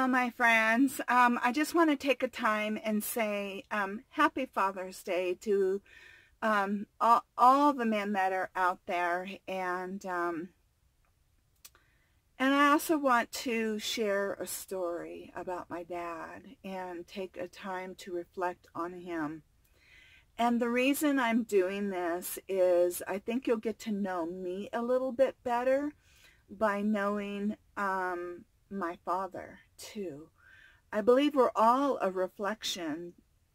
Hello, my friends. I just want to take a time and say Happy Father's Day to all the men that are out there. And I also want to share a story about my dad and take a time to reflect on him. And the reason I'm doing this is I think you'll get to know me a little bit better by knowing my father too. I believe we're all a reflection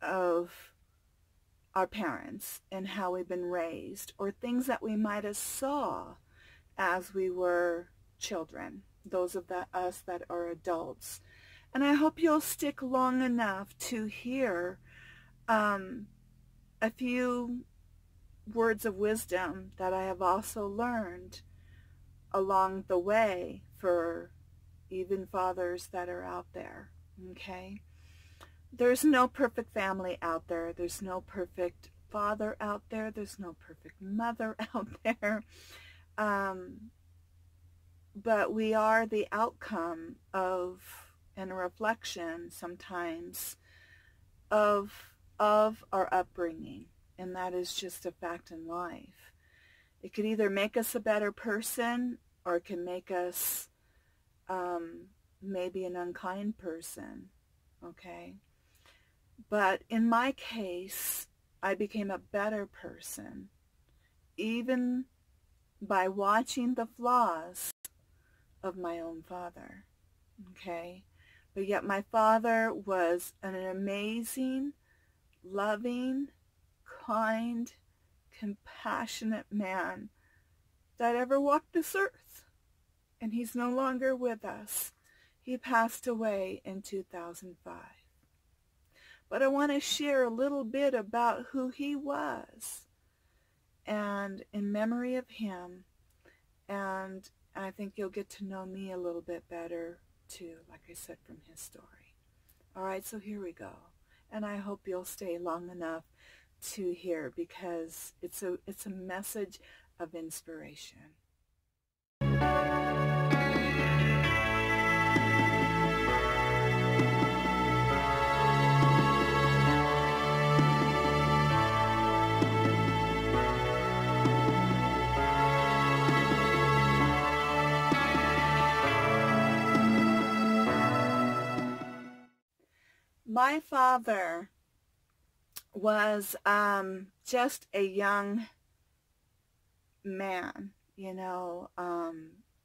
of our parents and how we've been raised, or things that we might have saw as we were children, those of us that are adults. And I hope you'll stick long enough to hear a few words of wisdom that I have also learned along the way for even fathers that are out there, okay? There's no perfect family out there. There's no perfect father out there. There's no perfect mother out there. But we are the outcome of, and a reflection sometimes, of our upbringing. And that is just a fact in life. It could either make us a better person, or it can make us maybe an unkind person, okay? But in my case, I became a better person, even by watching the flaws of my own father, okay? But yet my father was an amazing, loving, kind, compassionate man that ever walked this earth. And he's no longer with us. He passed away in 2005. But I want to share a little bit about who he was, and in memory of him, and I think you'll get to know me a little bit better too, like I said, from his story. All right, so here we go. And I hope you'll stay long enough to hear, because it's a message of inspiration. My father was just a young man, you know,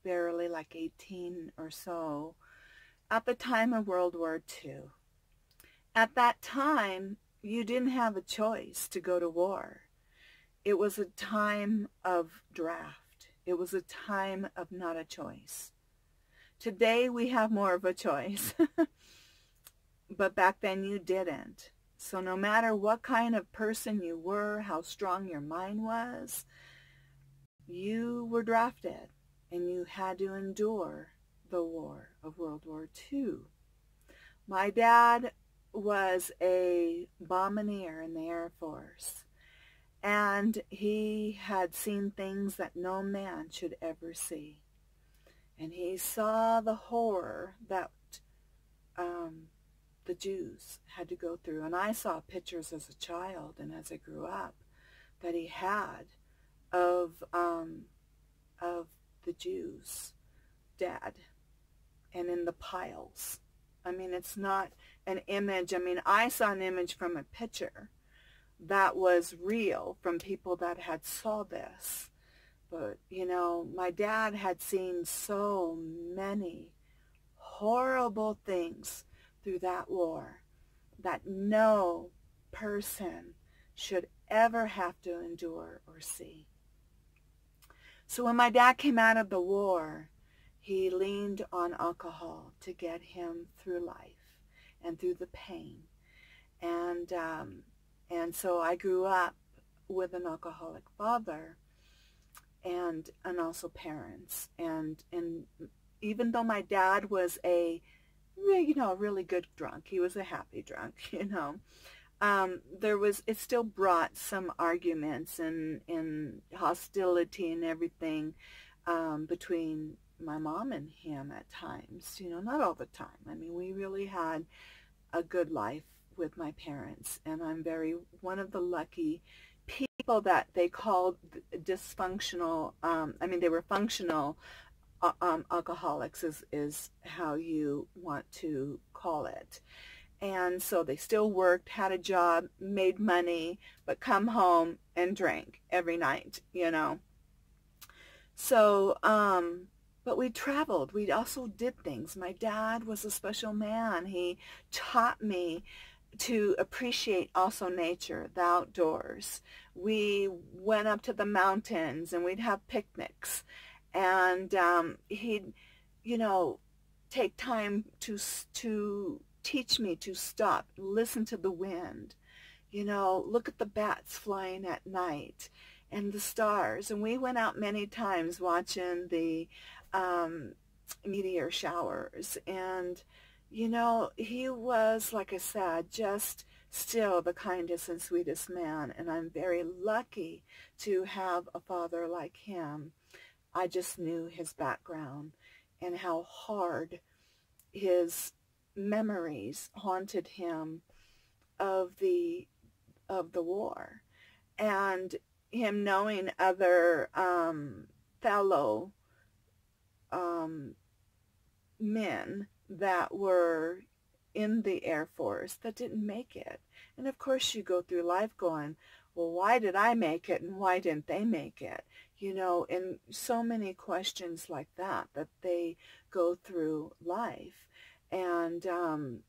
barely like 18 or so, at the time of World War II. At that time, you didn't have a choice to go to war. It was a time of draft. It was a time of not a choice. Today, we have more of a choice. But back then you didn't. So no matter what kind of person you were, how strong your mind was, you were drafted and you had to endure the war of World War II. My dad was a bombardier in the Air Force, and he had seen things that no man should ever see. And he saw the horror that the Jews had to go through. And I saw pictures as a child and as I grew up that he had of the Jews dead and in the piles. I mean, it's not an image. I mean, I saw an image from a picture that was real from people that had saw this. But, you know, my dad had seen so many horrible things through that war that no person should ever have to endure or see. So when my dad came out of the war, he leaned on alcohol to get him through life and through the pain. And so I grew up with an alcoholic father and also parents. And even though my dad was a really good drunk, he was a happy drunk, it still brought some arguments and hostility and everything between my mom and him at times, you know, not all the time. I mean, we really had a good life with my parents, and I'm one of the lucky people that they called dysfunctional. I mean, they were functional alcoholics is how you want to call it. And so they still worked, had a job, made money, but come home and drank every night, you know. So, but we traveled. We also did things. My dad was a special man. He taught me to appreciate also nature, the outdoors. We went up to the mountains and we'd have picnics. And he'd, you know, take time to teach me to stop, listen to the wind, you know, look at the bats flying at night and the stars. And we went out many times watching the meteor showers. And, you know, he was, like I said, just still the kindest and sweetest man. And I'm very lucky to have a father like him. I just knew his background and how hard his memories haunted him of the war, and him knowing other fellow men that were in the Air Force that didn't make it. And of course you go through life going, well, why did I make it and why didn't they make it? You know, and so many questions like that they go through life, and the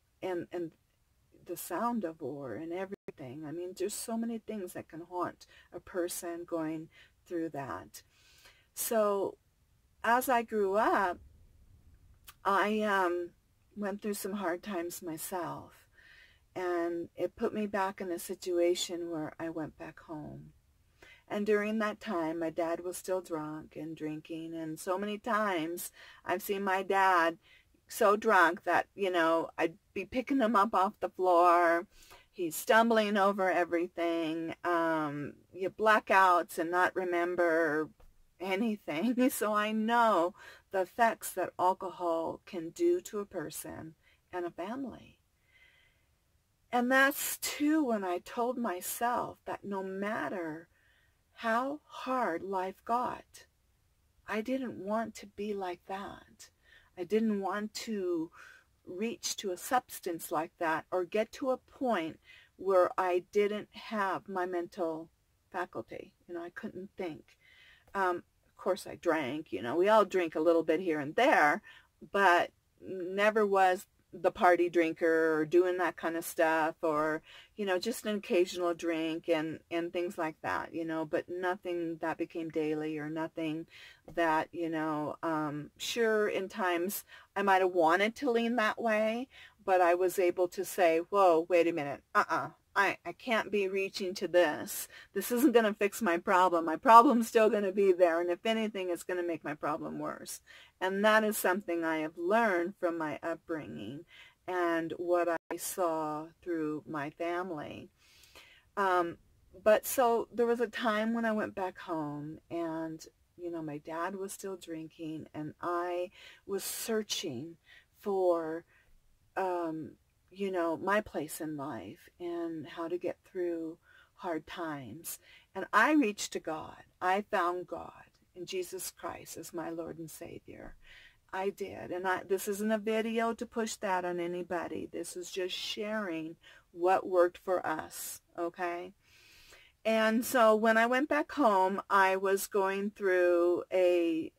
sound of war and everything. I mean, there's so many things that can haunt a person going through that. So as I grew up, I went through some hard times myself, and it put me back in a situation where I went back home. And during that time, my dad was still drunk and drinking, and so many times I've seen my dad so drunk that, you know, I'd be picking him up off the floor. He's stumbling over everything. You blackouts and not remember anything. So I know the effects that alcohol can do to a person and a family. And that's too when I told myself that no matter how hard life got, I didn't want to be like that. I didn't want to reach to a substance like that or get to a point where I didn't have my mental faculty. You know, I couldn't think. Of course, I drank. You know, we all drink a little bit here and there, but never was the party drinker or doing that kind of stuff, or, you know, just an occasional drink and things like that, you know, but nothing that became daily or nothing that, you know, sure, in times I might have wanted to lean that way, but I was able to say, whoa, wait a minute, I can't be reaching to this. This isn't going to fix my problem. My problem's still going to be there, and if anything, it's going to make my problem worse. And that is something I have learned from my upbringing and what I saw through my family. But so there was a time when I went back home, and, you know, my dad was still drinking, and I was searching for you know, my place in life and how to get through hard times. And I reached to God. I found God in Jesus Christ as my Lord and Savior. I did. And this isn't a video to push that on anybody. This is just sharing what worked for us, okay? And so when I went back home, I was going through a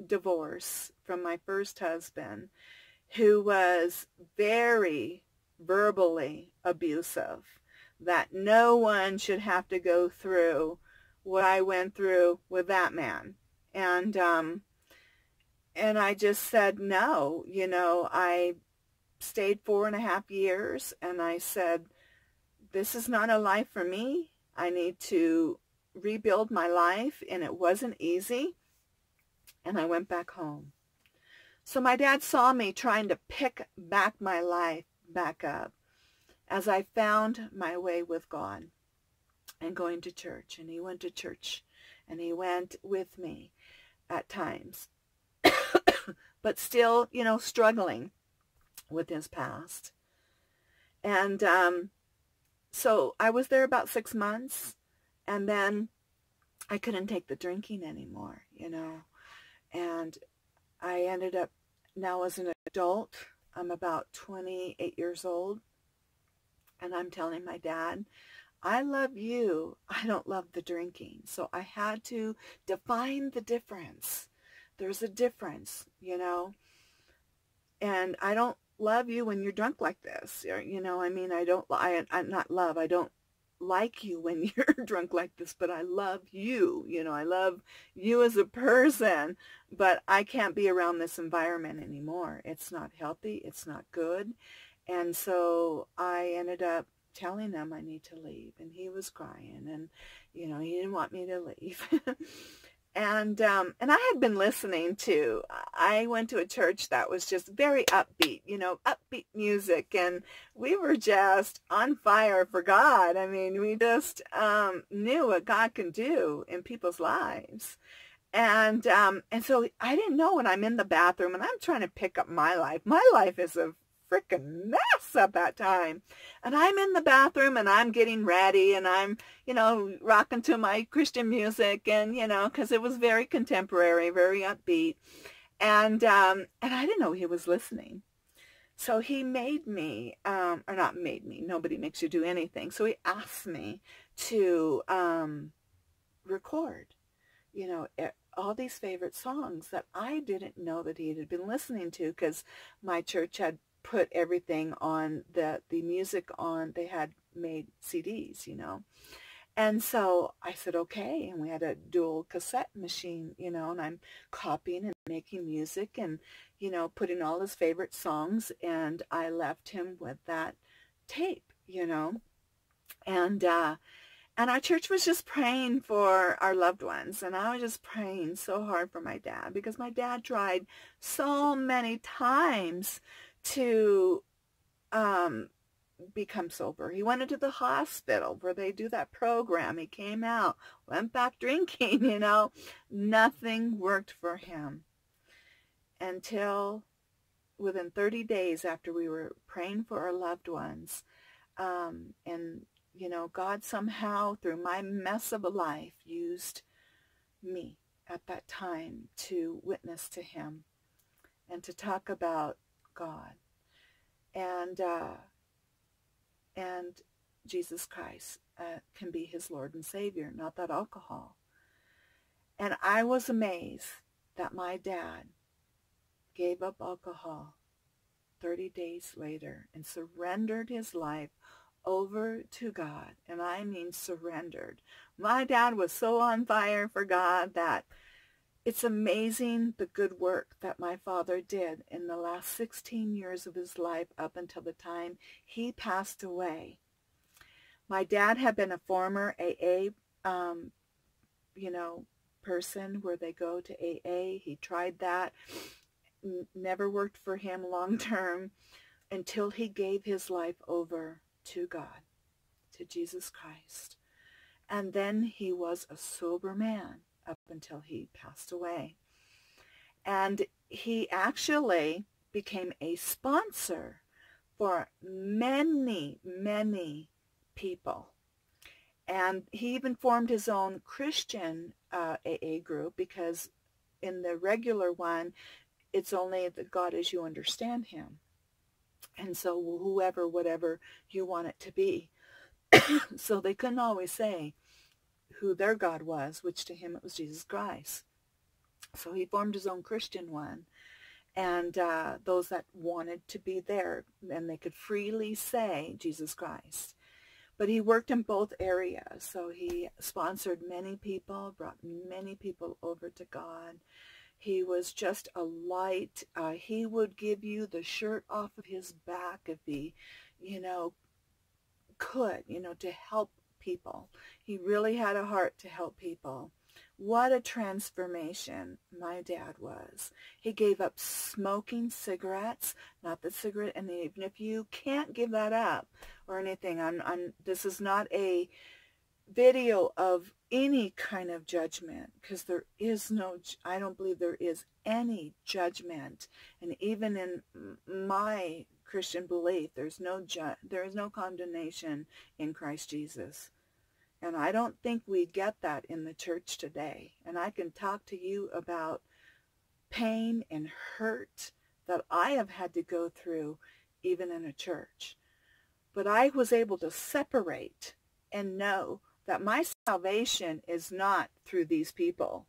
divorce from my first husband, who was very verbally abusive, that no one should have to go through what I went through with that man. And I just said no. You know, I stayed 4.5 years, and I said, this is not a life for me. I need to rebuild my life, and it wasn't easy. And I went back home. So my dad saw me trying to pick back my life back up as I found my way with God and going to church. And he went to church, and he went with me at times. but still, you know, struggling with his past. And so I was there about 6 months, and then I couldn't take the drinking anymore, you know. And I ended up, now as an adult, I'm about 28 years old, and I'm telling my dad, I love you, I don't love the drinking. So I had to define the difference. There's a difference, you know, and I don't love you when you're drunk like this. You know, I mean, I'm not love, I don't like you when you're drunk like this, but I love you. You know, I love you as a person, but I can't be around this environment anymore. It's not healthy. It's not good. And so I ended up telling him I need to leave, and he was crying, and, you know, he didn't want me to leave. And I had been listening to, I went to a church that was just very upbeat, you know, upbeat music, and we were just on fire for God. I mean, we just knew what God can do in people's lives. And so I didn't know, when I'm in the bathroom and I'm trying to pick up my life is a freaking mess at that time. And I'm in the bathroom and I'm getting ready, and I'm, you know, rocking to my Christian music, and, you know, because it was very contemporary, very upbeat. And I didn't know he was listening. So he made me, or not made me, nobody makes you do anything. So he asked me to record, you know, all these favorite songs that I didn't know that he had been listening to, because my church had put everything on the music on, they had made CDs, you know. And so I said, okay. And we had a dual cassette machine, you know, and I'm copying and making music and, you know, putting all his favorite songs. And I left him with that tape, you know. And our church was just praying for our loved ones. And I was just praying so hard for my dad, because my dad tried so many times to become sober. He went into the hospital where they do that program. He came out, went back drinking, you know. Nothing worked for him until within 30 days after we were praying for our loved ones. And, you know, God somehow, through my mess of a life, used me at that time to witness to him and to talk about God and Jesus Christ can be his Lord and Savior, not that alcohol. And I was amazed that my dad gave up alcohol 30 days later and surrendered his life over to God. And I mean surrendered. My dad was so on fire for God that it's amazing the good work that my father did in the last 16 years of his life up until the time he passed away. My dad had been a former AA, you know, person where they go to AA. He tried that. Never worked for him long term until he gave his life over to God, to Jesus Christ. And then he was a sober man up until he passed away. And he actually became a sponsor for many, many people. And he even formed his own Christian AA group, because in the regular one, it's only the God as you understand him. And so whoever, whatever you want it to be. So they couldn't always say who their God was, which to him it was Jesus Christ. So he formed his own Christian one. And those that wanted to be there, and they could freely say Jesus Christ. But he worked in both areas. So he sponsored many people, brought many people over to God. He was just a light. He would give you the shirt off of his back if he, you know, could, you know, to help people. He really had a heart to help people. What a transformation my dad was. He gave up smoking cigarettes, not the cigarette, and even if you can't give that up or anything, this is not a video of any kind of judgment, because there is no, I don't believe there is any judgment. And even in my Christian belief, there is no condemnation in Christ Jesus. And I don't think we get that in the church today. And I can talk to you about pain and hurt that I have had to go through even in a church. But I was able to separate and know that my salvation is not through these people.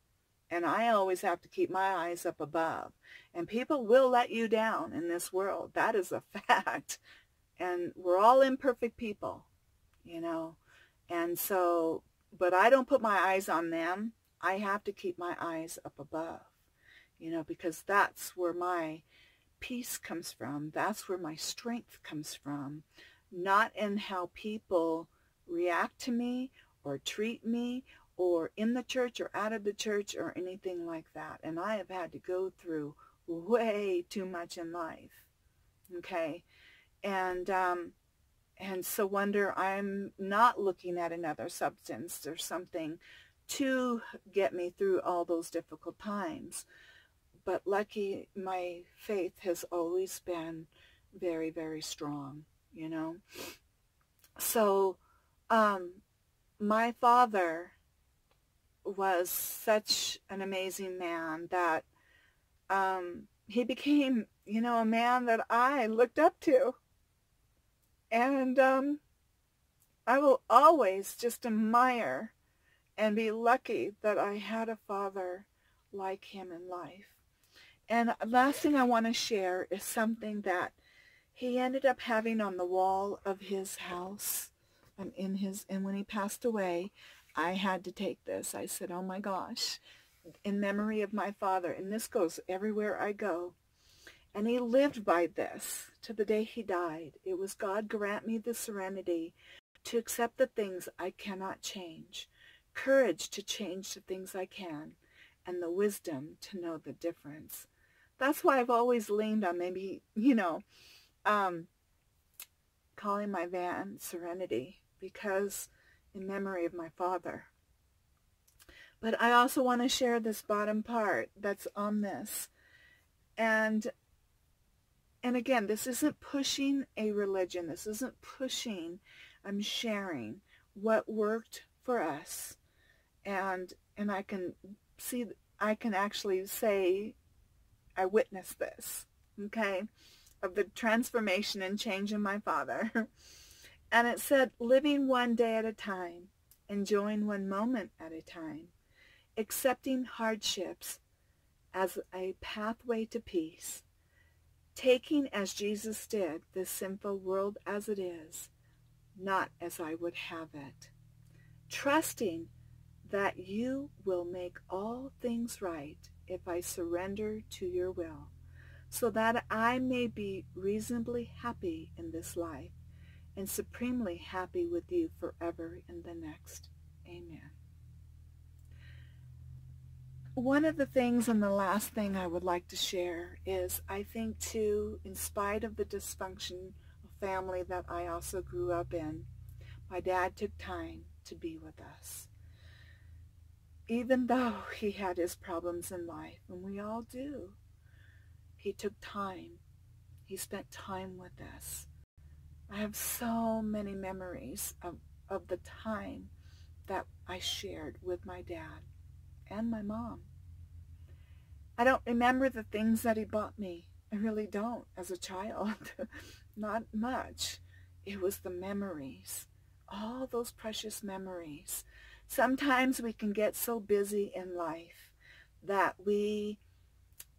And I always have to keep my eyes up above. And people will let you down in this world. That is a fact. And we're all imperfect people, you know. And so, but I don't put my eyes on them. I have to keep my eyes up above, you know, because that's where my peace comes from. That's where my strength comes from. Not in how people react to me or treat me, or in the church or out of the church or anything like that. And I have had to go through way too much in life. Okay. And so wonder, I'm not looking at another substance or something to get me through all those difficult times. But lucky, my faith has always been very, very strong, you know. So my father was such an amazing man that he became, you know, a man that I looked up to. And I will always just admire and be lucky that I had a father like him in life. And last thing I want to share is something that he ended up having on the wall of his house. And when he passed away, I had to take this. I said, oh my gosh, in memory of my father. And this goes everywhere I go. And he lived by this to the day he died. It was, God grant me the serenity to accept the things I cannot change, courage to change the things I can, and the wisdom to know the difference. That's why I've always leaned on maybe, you know, calling my van Serenity, because in memory of my father. But I also want to share this bottom part that's on this. And again, this isn't pushing a religion. This isn't pushing. I'm sharing what worked for us. And I can see, I can actually say I witnessed this, okay, of the transformation and change in my father. And it said, living one day at a time, enjoying one moment at a time, accepting hardships as a pathway to peace, taking as Jesus did this sinful world as it is, not as I would have it, trusting that you will make all things right if I surrender to your will, so that I may be reasonably happy in this life and supremely happy with you forever in the next. Amen. One of the things, and the last thing I would like to share, is I think too, in spite of the dysfunction of family that I also grew up in, my dad took time to be with us. Even though he had his problems in life, and we all do, he took time. He spent time with us. I have so many memories of the time that I shared with my dad and my mom. I don't remember the things that he bought me. I really don't as a child. Not much. It was the memories. All those precious memories. Sometimes we can get so busy in life that we,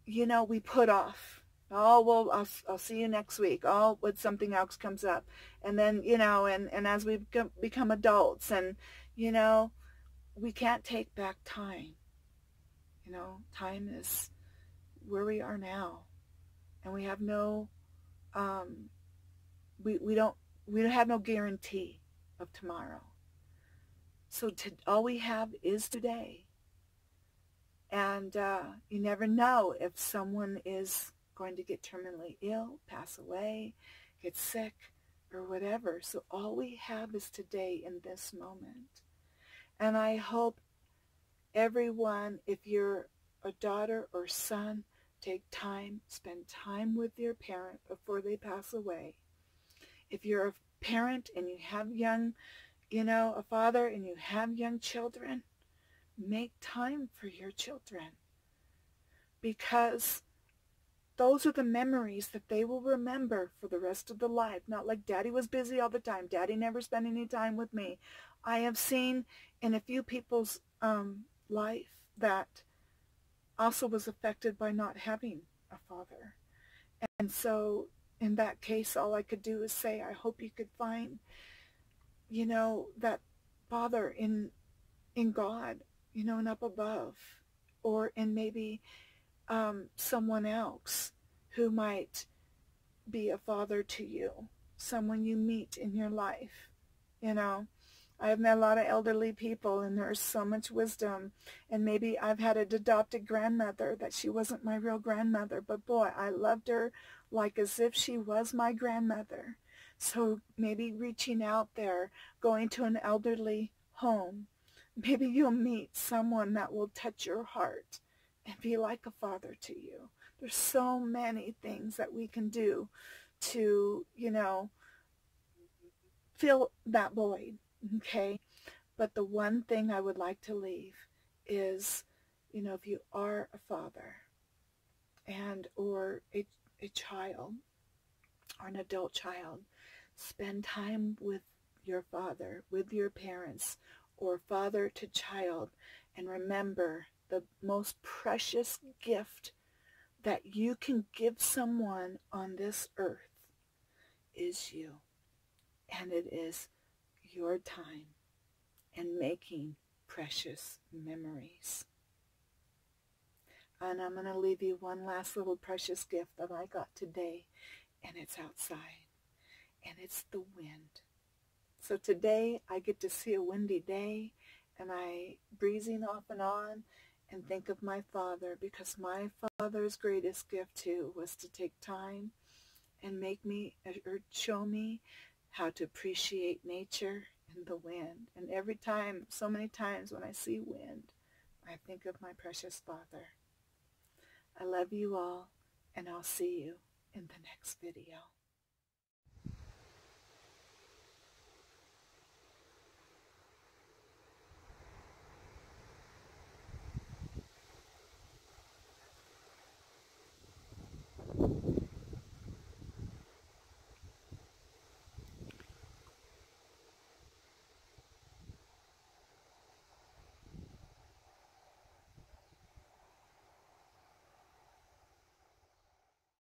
you know, we put off. Oh, well, I'll see you next week. Oh, when something else comes up. And then, you know, and as we become adults, and, you know, we can't take back time. You know, time is where we are now. And we have no, we don't have no guarantee of tomorrow. So all we have is today. And you never know if someone is going to get terminally ill, pass away, get sick, or whatever. So all we have is today in this moment. And I hope everyone, if you're a daughter or son Take time, spend time with your parent before they pass away. If you're a parent and you have young, a father and you have young children, make time for your children, because those are the memories that they will remember for the rest of their life. Not like Daddy was busy all the time. Daddy never spent any time with me. I have seen in a few people's life that also was affected by not having a father. And so in that case, all I could do is say, I hope you could find, that father in God, and up above, or in maybe someone else who might be a father to you, someone you meet in your life. I have met a lot of elderly people, and there's so much wisdom. And maybe I've had an adopted grandmother that she wasn't my real grandmother, but boy, I loved her like as if she was my grandmother. So maybe reaching out there, going to an elderly home, maybe you'll meet someone that will touch your heart and be like a father to you. There's so many things that we can do to, fill that void, okay? But the one thing I would like to leave is, if you are a father or a child or an adult child, spend time with your father, with your parents, or father to child, and remember the most precious gift that you can give someone on this earth is you. And it is your time and making precious memories. And I'm going to leave you one last little precious gift that I got today, and it's outside, and it's the wind. So today I get to see a windy day, and I breezing off and on and think of my father, because my father's greatest gift too was to take time and make me, or show me how to appreciate nature and the wind. And every time, so many times when I see wind, I think of my precious father. I love you all, and I'll see you in the next video.